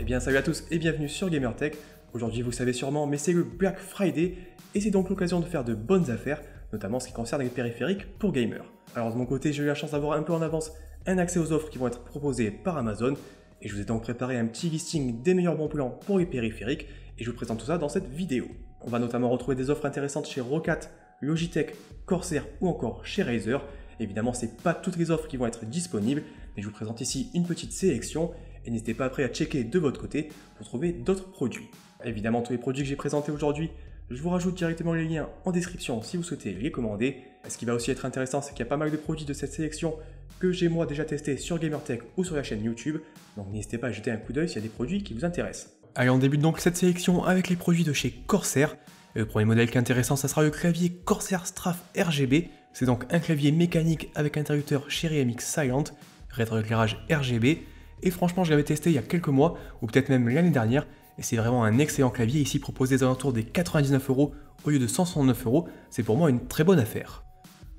bien salut à tous et bienvenue sur Gamertech. Aujourd'hui vous le savez sûrement mais c'est le Black Friday et c'est donc l'occasion de faire de bonnes affaires, notamment en ce qui concerne les périphériques pour gamers. Alors de mon côté j'ai eu la chance d'avoir un peu en avance un accès aux offres qui vont être proposées par Amazon et je vous ai donc préparé un petit listing des meilleurs bons plans pour les périphériques et je vous présente tout ça dans cette vidéo. On va notamment retrouver des offres intéressantes chez Roccat, Logitech, Corsair ou encore chez Razer. Évidemment c'est pas toutes les offres qui vont être disponibles mais je vous présente ici une petite sélection. Et n'hésitez pas après à checker de votre côté pour trouver d'autres produits. Évidemment, tous les produits que j'ai présentés aujourd'hui, je vous rajoute directement les liens en description si vous souhaitez les commander. Ce qui va aussi être intéressant, c'est qu'il y a pas mal de produits de cette sélection que j'ai moi déjà testé sur Gamertech ou sur la chaîne YouTube. Donc n'hésitez pas à jeter un coup d'œil s'il y a des produits qui vous intéressent. Allez, on débute donc cette sélection avec les produits de chez Corsair. Le premier modèle qui est intéressant, ça sera le clavier Corsair Strafe RGB. C'est donc un clavier mécanique avec interrupteur Cherry MX Silent, rétroéclairage RGB. Et franchement, je l'avais testé il y a quelques mois, ou peut-être même l'année dernière, et c'est vraiment un excellent clavier, ici proposé aux alentours des 99 € au lieu de 169 €, c'est pour moi une très bonne affaire.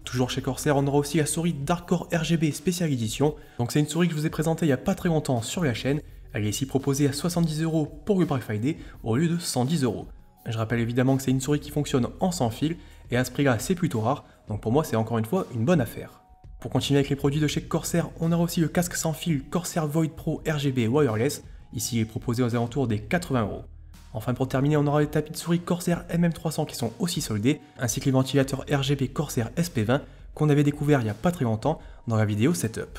Toujours chez Corsair, on aura aussi la souris Darkcore RGB Special Edition, donc c'est une souris que je vous ai présentée il n'y a pas très longtemps sur la chaîne, elle est ici proposée à 70 € pour le Black Friday au lieu de 110 €. Je rappelle évidemment que c'est une souris qui fonctionne en sans fil, et à ce prix là c'est plutôt rare, donc pour moi c'est encore une fois une bonne affaire. Pour continuer avec les produits de chez Corsair, on aura aussi le casque sans fil Corsair Void Pro RGB Wireless. Ici, il est proposé aux alentours des 80 €. Enfin, pour terminer, on aura les tapis de souris Corsair MM300 qui sont aussi soldés, ainsi que les ventilateurs RGB Corsair SP20 qu'on avait découvert il n'y a pas très longtemps dans la vidéo Setup.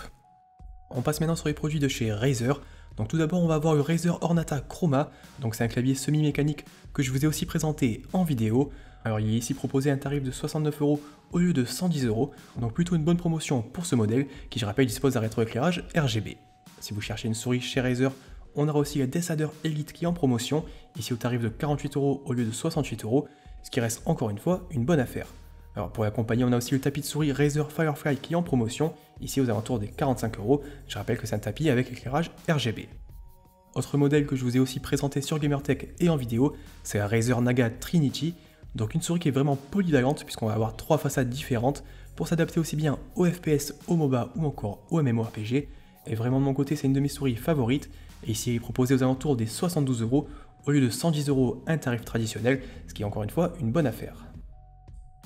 On passe maintenant sur les produits de chez Razer. Donc tout d'abord, on va avoir le Razer Ornata Chroma. Donc c'est un clavier semi-mécanique que je vous ai aussi présenté en vidéo. Alors il est ici proposé à un tarif de 69 € au lieu de 110 €, donc plutôt une bonne promotion pour ce modèle qui, je rappelle, dispose d'un rétroéclairage RGB. Si vous cherchez une souris chez Razer, on aura aussi la Desader Elite qui est en promotion, ici au tarif de 48 € au lieu de 68 €, ce qui reste encore une fois une bonne affaire. Alors pour l'accompagner, on a aussi le tapis de souris Razer Firefly qui est en promotion, ici aux alentours des 45 €, je rappelle que c'est un tapis avec éclairage RGB. Autre modèle que je vous ai aussi présenté sur Gamertech et en vidéo, c'est la Razer Naga Trinity. Donc une souris qui est vraiment polyvalente puisqu'on va avoir 3 façades différentes pour s'adapter aussi bien au FPS, au MOBA ou encore au MMORPG. Et vraiment de mon côté c'est une de mes souris favorites et ici elle est proposée aux alentours des 72 € au lieu de 110 € un tarif traditionnel, ce qui est encore une fois une bonne affaire.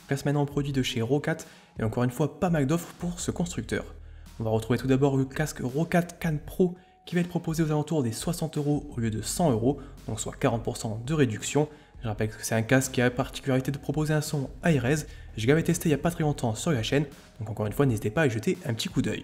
Je passe maintenant aux produits de chez Roccat et encore une fois pas mal d'offres pour ce constructeur. On va retrouver tout d'abord le casque Roccat Can Pro qui va être proposé aux alentours des 60 € au lieu de 100 €, donc soit 40% de réduction. Je rappelle que c'est un casque qui a la particularité de proposer un son high-res. Je l'avais testé il n'y a pas très longtemps sur la chaîne, donc encore une fois n'hésitez pas à y jeter un petit coup d'œil.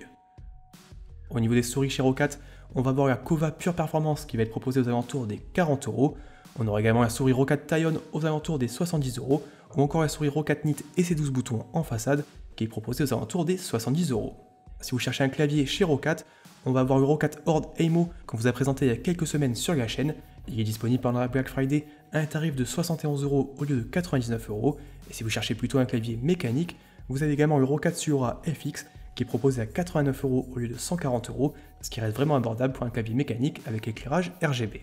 Au niveau des souris chez Roccat, on va voir la Kova Pure Performance qui va être proposée aux alentours des 40 €. On aura également la souris Roccat Tyon aux alentours des 70 €, ou encore la souris Roccat Knit et ses 12 boutons en façade qui est proposée aux alentours des 70 €. Si vous cherchez un clavier chez Roccat, on va avoir le Roccat Horde Aimo qu'on vous a présenté il y a quelques semaines sur la chaîne. Il est disponible pendant la Black Friday à un tarif de 71 € au lieu de 99 €. Et si vous cherchez plutôt un clavier mécanique, vous avez également le Roccat Sura FX qui est proposé à 89 € au lieu de 140 €, ce qui reste vraiment abordable pour un clavier mécanique avec éclairage RGB.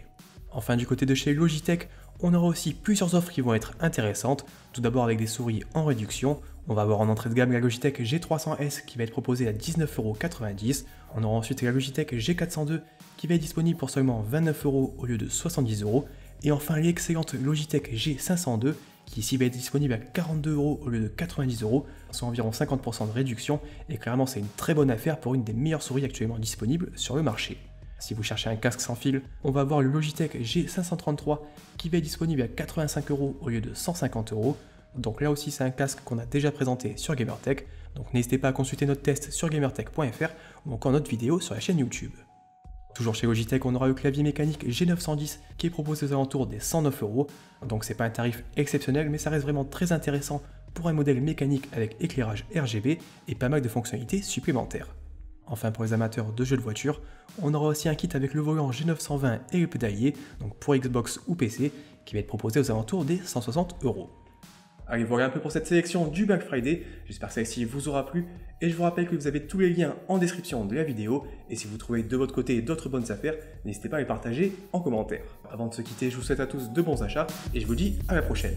Enfin, du côté de chez Logitech, on aura aussi plusieurs offres qui vont être intéressantes. Tout d'abord avec des souris en réduction. On va avoir en entrée de gamme la Logitech G300S qui va être proposée à 19,90 €. On aura ensuite la Logitech G402 qui va être disponible pour seulement 29 € au lieu de 70 €. Et enfin l'excellente Logitech G502 qui ici va être disponible à 42 € au lieu de 90 €, soit environ 50% de réduction. Et clairement c'est une très bonne affaire pour une des meilleures souris actuellement disponibles sur le marché. Si vous cherchez un casque sans fil, on va avoir le Logitech G533 qui va être disponible à 85 € au lieu de 150 €. Donc là aussi c'est un casque qu'on a déjà présenté sur Gamertech, donc n'hésitez pas à consulter notre test sur gamertech.fr ou encore notre vidéo sur la chaîne YouTube. Toujours chez Logitech, on aura le clavier mécanique G910 qui est proposé aux alentours des 109 €, donc c'est pas un tarif exceptionnel mais ça reste vraiment très intéressant pour un modèle mécanique avec éclairage RGB et pas mal de fonctionnalités supplémentaires. Enfin pour les amateurs de jeux de voiture, on aura aussi un kit avec le volant G920 et le pédalier, donc pour Xbox ou PC, qui va être proposé aux alentours des 160 €. Allez, voilà un peu pour cette sélection du Black Friday, j'espère que celle-ci vous aura plu, et je vous rappelle que vous avez tous les liens en description de la vidéo, et si vous trouvez de votre côté d'autres bonnes affaires, n'hésitez pas à les partager en commentaire. Avant de se quitter, je vous souhaite à tous de bons achats, et je vous dis à la prochaine.